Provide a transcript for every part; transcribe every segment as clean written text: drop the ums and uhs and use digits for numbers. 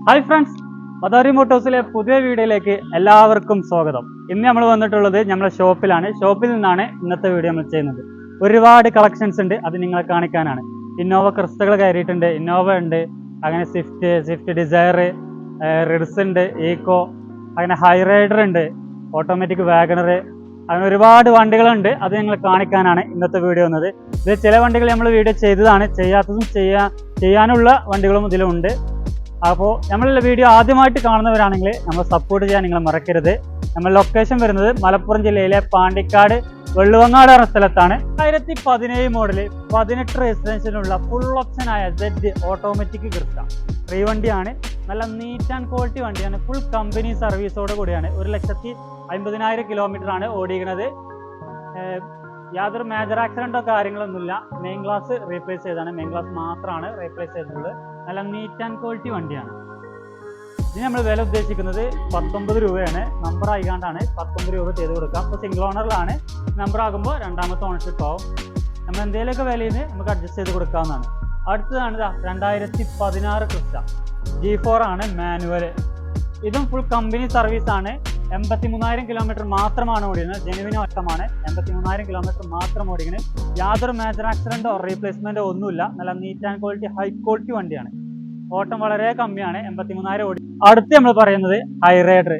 Hi friends, Madari മോട്ടോഴ്സിലെ പുതിയ വീഡിയോയിലേക്ക് എല്ലാവർക്കും സ്വാഗതം. ഇന്ന് നമ്മൾ വന്നിട്ടുള്ളത് നമ്മുടെ ഷോപ്പിലാണ്. ഷോപ്പിൽ നിന്നാണ് ഇന്നത്തെ വീഡിയോ നമ്മൾ ചെയ്യുന്നത്. ഒരുപാട് കളക്ഷൻസ് ഉണ്ട്, അത് നിങ്ങളെ കാണിക്കാനാണ്. ഇന്നോവ ക്രിസ്റ്റകൾ കയറിയിട്ടുണ്ട്, ഇന്നോവ ഉണ്ട്, അങ്ങനെ സ്വിഫ്റ്റ് ഡിസയർ, റിഡ്സ് ഉണ്ട്, ഈക്കോ, അങ്ങനെ ഹൈ റൈഡർ ഉണ്ട്, ഓട്ടോമാറ്റിക് വാഗണർ, അങ്ങനെ ഒരുപാട് വണ്ടികളുണ്ട്. അത് നിങ്ങൾ കാണിക്കാനാണ് ഇന്നത്തെ വീഡിയോ വന്നത്. ഇത് ചില വണ്ടികൾ നമ്മൾ വീഡിയോ ചെയ്തതാണ്, ചെയ്യാത്തതും ചെയ്യാനുള്ള വണ്ടികളും ഇതിലുണ്ട്. അപ്പോൾ നമ്മളുടെ വീഡിയോ ആദ്യമായിട്ട് കാണുന്നവരാണെങ്കിൽ നമ്മൾ സപ്പോർട്ട് ചെയ്യാൻ നിങ്ങൾ മറക്കരുത്. നമ്മൾ ലൊക്കേഷൻ വരുന്നത് മലപ്പുറം ജില്ലയിലെ പാണ്ടിക്കാട് വെള്ളുവങ്ങാട് എന്ന സ്ഥലത്താണ്. 2017 മോഡല് 18 റെസിഡൻഷ്യനുള്ള ഫുൾ ഓപ്ഷനായ സെഡ് ഓട്ടോമാറ്റിക് ക്രിസ്റ്റ ഫ്രീ വണ്ടിയാണ്. നല്ല നീറ്റ് ആൻഡ് ക്വാളിറ്റി വണ്ടിയാണ്. ഫുൾ കമ്പനി സർവീസോട് കൂടിയാണ്. 1,50,000 കിലോമീറ്ററാണ് ഓടിക്കുന്നത്. യാതൊരു മേജർ ആക്സിഡന്റോ കാര്യങ്ങളൊന്നുമില്ല. മെയിൻ ഗ്ലാസ് റീപ്ലേസ് ചെയ്താണ്, മെയിൻ ഗ്ലാസ് മാത്രമാണ് റീപ്ലേസ് ചെയ്തിട്ടുള്ളത്. നല്ല നീറ്റ് ആൻഡ് ക്വാളിറ്റി വണ്ടിയാണ്. ഇനി നമ്മൾ വില ഉദ്ദേശിക്കുന്നത് 19 രൂപയാണ്. നമ്പർ ആയിക്കാണ്ടാണ് 19 രൂപ ചെയ്ത് കൊടുക്കാം. അപ്പോൾ സിംഗിൾ ഓണറിലാണ്. നമ്പർ ആകുമ്പോൾ രണ്ടാമത്തെ ഓണർഷിപ്പ് ആവും. നമ്മൾ എന്തെങ്കിലുമൊക്കെ വിലയിൽ നിന്ന് നമുക്ക് അഡ്ജസ്റ്റ് ചെയ്ത് കൊടുക്കാവുന്നതാണ്. അടുത്തതാണ് 2016 ക്രിസ്റ്റ G4 ആണ്, മാനുവൽ. ഇതും ഫുൾ കമ്പനി സർവീസ് ആണ്. 83,000 കിലോമീറ്റർ മാത്രമാണ് ഓടിക്കുന്നത്. ജെനുവിൻ ഓട്ടമാണ്. 83,000 കിലോമീറ്റർ മാത്രം ഓടിക്കുന്നത്. യാതൊരു മേജർ ആക്സിഡന്റോ റീപ്ലേസ്മെന്റോ ഒന്നുമില്ല. നല്ല neat and quality high quality വണ്ടിയാണ്. ഓട്ടം വളരെ കമ്മിയാണ്. 83,000 ഓടി. അടുത്ത് നമ്മൾ പറയുന്നത് ഹൈ റൈഡർ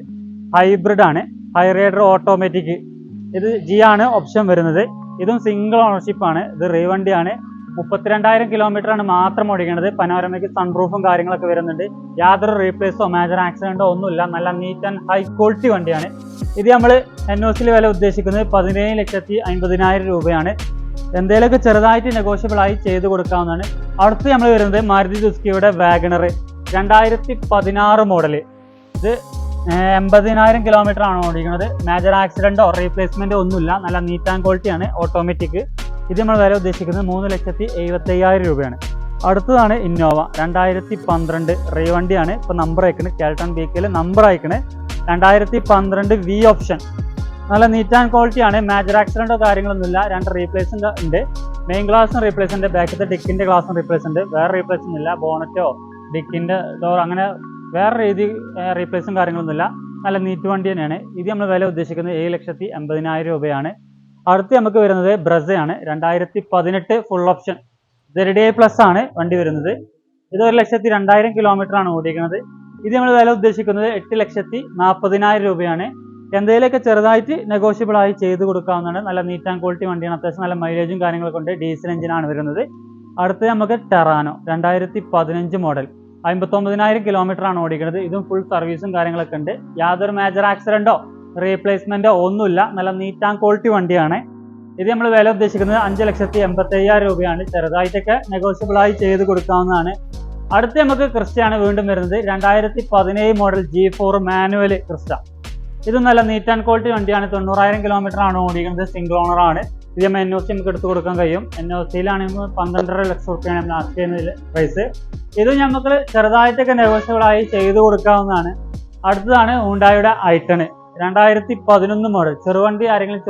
ഹൈബ്രിഡ് ആണ്. High rider automatic. ഇത് G ആണ് ഓപ്ഷൻ വരുന്നത്. ഇതും സിംഗിൾ ഓണർഷിപ്പ് ആണ്. ഇത് റീവണ്ടിയാണ്. 32,000 കിലോമീറ്റർ ആണ് മാത്രം ഓടിക്കുന്നത്. പനോരമയ്ക്ക് സൺറൂഫും കാര്യങ്ങളൊക്കെ വരുന്നുണ്ട്. യാതൊരു റീപ്ലേസോ മേജർ ആക്സിഡന്റോ ഒന്നുമില്ല. നല്ല നീറ്റ് ആൻഡ് ഹൈ ക്വാളിറ്റി വണ്ടിയാണ്. ഇത് നമ്മൾ NOCയിൽ വില ഉദ്ദേശിക്കുന്നത് 17,50,000 രൂപയാണ്. എന്തെങ്കിലുമൊക്കെ ചെറുതായിട്ട് നെഗോഷ്യബിൾ ആയി ചെയ്ത് കൊടുക്കാവുന്നതാണ്. അടുത്ത് നമ്മൾ വരുന്നത് മാരുതി സുസുക്കിയുടെ വാഗണർ 2016 മോഡല്. ഇത് 80,000 കിലോമീറ്റർ ആണ് ഓടിക്കുന്നത്. മേജർ ആക്സിഡന്റോ റീപ്ലേസ്മെന്റോ ഒന്നുമില്ല. നല്ല നീറ്റ് ആൻഡ് ക്വാളിറ്റിയാണ്. ഓട്ടോമാറ്റിക്. ഇത് നമ്മൾ വില ഉദ്ദേശിക്കുന്നത് 3,70,000 രൂപയാണ്. അടുത്തതാണ് ഇന്നോവ 2012 റീവണ്ടിയാണ്. ഇപ്പോൾ നമ്പർ അയക്കുന്നത് കാൽട്ടൺ BKയിൽ നമ്പർ അയക്കണേ 2012 V ഓപ്ഷൻ. നല്ല നീറ്റ് ആൻഡ് ക്വാളിറ്റിയാണ്. മേജർ ആക്സിഡന്റോ കാര്യങ്ങളൊന്നുമില്ല. 2 റീപ്ലേസ്മെന്റ് ഉണ്ട്. മെയിൻ ഗ്ലാസും റീപ്ലേസ് ഉണ്ട്, ബാക്കിലത്തെ ഡിക്കിന്റെ ഗ്ലാസും റീപ്ലേസ് ഉണ്ട്. വേറെ റീപ്ലേസ് ഒന്നുമില്ല. ബോണറ്റോ ഡിക്കിന്റെ ഡോർ അങ്ങനെ വേറെ രീതി റീപ്ലേസും കാര്യങ്ങളൊന്നുമില്ല. നല്ല നീറ്റ് വണ്ടി തന്നെയാണ്. ഇത് നമ്മൾ വില ഉദ്ദേശിക്കുന്നത് 7,50,000 രൂപയാണ്. അടുത്ത് നമുക്ക് വരുന്നത് ബ്രസയാണ് 2018 ഫുൾ ഓപ്ഷൻ ZDI+ ആണ് വണ്ടി വരുന്നത്. ഇത് 1,02,000 കിലോമീറ്റർ ആണ് ഓടിക്കുന്നത്. ഇത് നമ്മൾ വില ഉദ്ദേശിക്കുന്നത് 8,40,000 രൂപയാണ്. എന്തെങ്കിലുമൊക്കെ ചെറുതായിട്ട് നെഗോഷ്യബിൾ ആയി ചെയ്ത് കൊടുക്കാവുന്നതാണ്. നല്ല നീറ്റ് ആൻഡ് ക്വാളിറ്റി വണ്ടിയാണ്. അത്യാവശ്യം നല്ല മൈലേജും കാര്യങ്ങളൊക്കെ ഉണ്ട്. ഡീസൽ എഞ്ചിനാണ് വരുന്നത്. അടുത്ത് നമുക്ക് ടെറാനോ 2015 മോഡൽ 59,000 കിലോമീറ്റർ ആണ് ഓടിക്കുന്നത്. ഇതും ഫുൾ സർവീസും കാര്യങ്ങളൊക്കെ ഉണ്ട്. യാതൊരു മേജർ ആക്സിഡന്റോ റീപ്ലേസ്മെന്റോ ഒന്നുമില്ല. നല്ല നീറ്റ് ആൻഡ് ക്വാളിറ്റി വണ്ടിയാണ്. ഇത് നമ്മൾ വില ഉദ്ദേശിക്കുന്നത് 5,80,000 രൂപയാണ്. ചെറുതായിട്ടൊക്കെ നെഗോഷ്യബിൾ ആയി ചെയ്ത് കൊടുക്കാവുന്നതാണ്. അടുത്ത് നമുക്ക് ക്രിസ്റ്റയാണ് വീണ്ടും വരുന്നത് 2017 മോഡൽ G4 മാനുവൽ ക്രിസ്റ്റ. ഇത് നല്ല നീറ്റ് ആൻഡ് ക്വാളിറ്റി വണ്ടിയാണ്. 90,000 കിലോമീറ്റർ ആണ് ഓടിക്കുന്നത്. സിംഗിൾ ഓണർ ആണ്. ഇത് നമ്മൾ NOC നമുക്ക് എടുത്ത് കൊടുക്കാൻ കഴിയും. NOCയിലാണെങ്കിൽ 12.5 ലക്ഷം രൂപയാണ് നമ്മൾ ആസ്ക് ചെയ്യുന്ന പ്രൈസ്. ഇത് നമുക്ക് ചെറുതായിട്ടൊക്കെ നെഗോഷ്യബിൾ ആയി ചെയ്ത് കൊടുക്കാവുന്നതാണ്. അടുത്തതാണ് ഹുണ്ടായുടെ i10 2011 മോഡൽ ചെറുവണ്ടി. ആരെങ്കിലും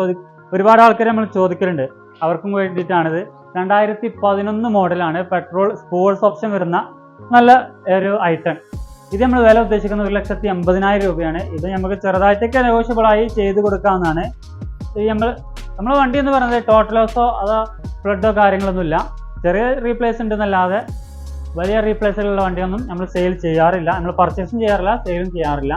ഒരുപാട് ആൾക്കാർ നമ്മൾ ചോദിക്കലുണ്ട്, അവർക്കും വേണ്ടിയിട്ടാണിത്. 2011 മോഡലാണ്. പെട്രോൾ സ്പോർട്സ് ഓപ്ഷൻ വരുന്ന നല്ല ഒരു i10. ഇത് നമ്മൾ വില ഉദ്ദേശിക്കുന്നത് 1,80,000 രൂപയാണ്. ഇത് നമുക്ക് ചെറുതായിട്ടൊക്കെ നെഗോഷ്യബിൾ ആയി ചെയ്ത് കൊടുക്കാവുന്നതാണ്. നമ്മൾ വണ്ടി എന്ന് പറയുന്നത് ടോട്ടൽ ലോസോ അതോ ഫ്ലഡോ കാര്യങ്ങളൊന്നുമില്ല. ചെറിയ റീപ്ലേസ് ഉണ്ടെന്നല്ലാതെ വലിയ റീപ്ലേസിലുള്ള വണ്ടിയൊന്നും നമ്മൾ സെയിൽ ചെയ്യാറില്ല. നമ്മൾ പർച്ചേസും ചെയ്യാറില്ല, സെയിലും ചെയ്യാറില്ല.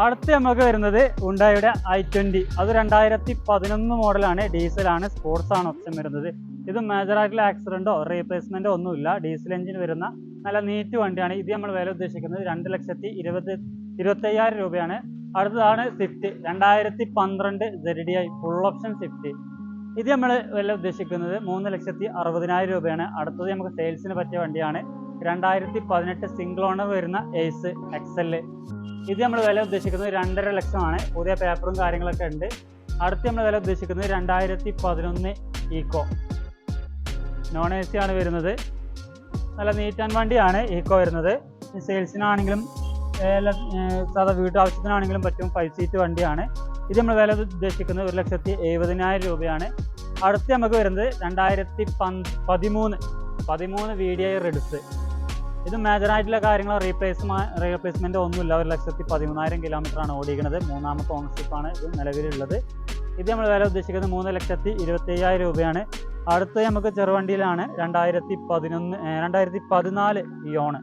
അടുത്ത് നമുക്ക് വരുന്നത് ഹുണ്ടായുടെ i20. അത് 2011 മോഡലാണ്. ഡീസലാണ്. സ്പോർട്സ് ആണ് ഓപ്ഷൻ വരുന്നത്. ഇത് മേജർ ആയിട്ടുള്ള ആക്സിഡന്റോ റീപ്ലേസ്മെന്റോ ഒന്നുമില്ല. ഡീസൽ എഞ്ചിൻ വരുന്ന നല്ല നീറ്റ് വണ്ടിയാണ്. ഇത് നമ്മൾ വില ഉദ്ദേശിക്കുന്നത് 2,25,000 രൂപയാണ്. അടുത്തതാണ് Swift 2012 ZDI full option Swift. ഇത് നമ്മൾ വില ഉദ്ദേശിക്കുന്നത് 3,60,000 രൂപയാണ്. അടുത്തത് നമുക്ക് സെയിൽസിന് പറ്റിയ വണ്ടിയാണ്. 2018 സിംഗിൾ ഓണർ വരുന്ന എയ്സ് XL. ഇത് നമ്മൾ വില ഉദ്ദേശിക്കുന്നത് 2.5 ലക്ഷമാണ്. പുതിയ പേപ്പറും കാര്യങ്ങളൊക്കെ ഉണ്ട്. അടുത്ത് നമ്മൾ വില ഉദ്ദേശിക്കുന്നത് 2011 ഈക്കോ നോൺ AC ആണ് വരുന്നത്. നല്ല നീറ്റ് ആൻഡ് വണ്ടിയാണ് ഈക്കോ വരുന്നത്. സെയിൽസിനാണെങ്കിലും സാധാ വീട്ടാവശ്യത്തിനാണെങ്കിലും പറ്റും. 5 സീറ്റ് വണ്ടിയാണ്. ഇത് നമ്മൾ വില ഉദ്ദേശിക്കുന്നത് 1,70,000 രൂപയാണ്. അടുത്ത് നമുക്ക് വരുന്നത് 2013 VDI റിഡ്സ് ഇത് മേജറായിട്ടുള്ള കാര്യങ്ങൾ റീപ്ലേസ്മെന്റ് ഒന്നുമില്ല. 1,13,000 കിലോമീറ്ററാണ് ഓടിക്കുന്നത്. 3ാമത്തെ ഓണർഷിപ്പാണ് ഇത് നിലവിലുള്ളത്. ഇത് നമ്മൾ വില ഉദ്ദേശിക്കുന്നത് 3,27,000 രൂപയാണ്. അടുത്ത് നമുക്ക് ചെറുവണ്ടിയിലാണ് 2014 ഇയോണ്.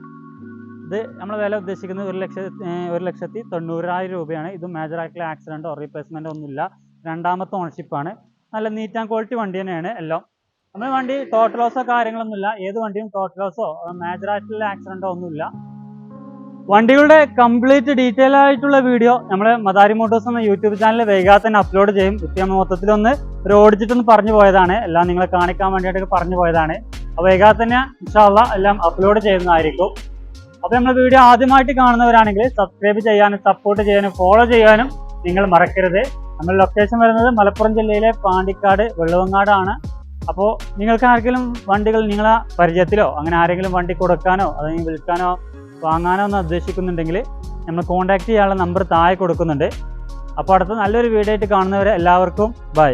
ഇത് നമ്മൾ വില ഉദ്ദേശിക്കുന്നത് 1,90,000 രൂപയാണ്. ഇത് മേജറായിട്ടുള്ള ആക്സിഡൻറ്റോ റീപ്ലേസ്മെൻറ്റോ ഒന്നുമില്ല. 2ാമത്തെ ഓണർഷിപ്പാണ്. നല്ല നീറ്റ് ആൻഡ് ക്വാളിറ്റി വണ്ടി തന്നെയാണ് എല്ലാം. നമ്മുടെ വണ്ടി ടോട്ടൽ ലോസോ കാര്യങ്ങളൊന്നുമില്ല. ഏത് വണ്ടിയും ടോട്ടൽ ലോസോ മേജറായിട്ടുള്ള ആക്സിഡൻറ്റോ ഒന്നുമില്ല. വണ്ടികളുടെ കംപ്ലീറ്റ് ഡീറ്റെയിൽ ആയിട്ടുള്ള വീഡിയോ നമ്മൾ മദാരി മോട്ടോഴ്സ് എന്ന യൂട്യൂബ് ചാനലിൽ വൈകാതെ തന്നെ അപ്ലോഡ് ചെയ്യും. ഇപ്പോൾ നമ്മൾ മൊത്തത്തിലൊന്ന് ഓടിച്ചിട്ടൊന്ന് പറഞ്ഞു പോയതാണ്, എല്ലാം നിങ്ങളെ കാണിക്കാൻ വേണ്ടിയിട്ടൊക്കെ പറഞ്ഞു പോയതാണ്. അപ്പോൾ വൈകാതെ തന്നെ ഇൻഷാ അല്ലാഹ് എല്ലാം അപ്ലോഡ് ചെയ്യുന്നതായിരിക്കും. അപ്പോൾ നമ്മൾ വീഡിയോ ആദ്യമായിട്ട് കാണുന്നവരാണെങ്കിൽ സബ്സ്ക്രൈബ് ചെയ്യാനും സപ്പോർട്ട് ചെയ്യാനും ഫോളോ ചെയ്യാനും നിങ്ങൾ മറക്കരുത്. നമ്മൾ ലൊക്കേഷൻ വരുന്നത് മലപ്പുറം ജില്ലയിലെ പാണ്ടിക്കാട് വെള്ളുവങ്ങാടാണ്. അപ്പോൾ നിങ്ങൾക്ക് ആർക്കെങ്കിലും വണ്ടികൾ നിങ്ങളെ പരിചയത്തിലോ അങ്ങനെ ആരെങ്കിലും വണ്ടി കൊടുക്കാനോ അല്ലെങ്കിൽ വിൽക്കാനോ വാങ്ങാനോ ഒന്ന് ഉദ്ദേശിക്കുന്നുണ്ടെങ്കിൽ നമ്മൾ കോൺടാക്ട് ചെയ്യാനുള്ള നമ്പർ താഴെ കൊടുക്കുന്നുണ്ട്. അപ്പോൾ അടുത്ത നല്ലൊരു വീഡിയോ ആയിട്ട് കാണുന്നവരെ എല്ലാവർക്കും ബൈ.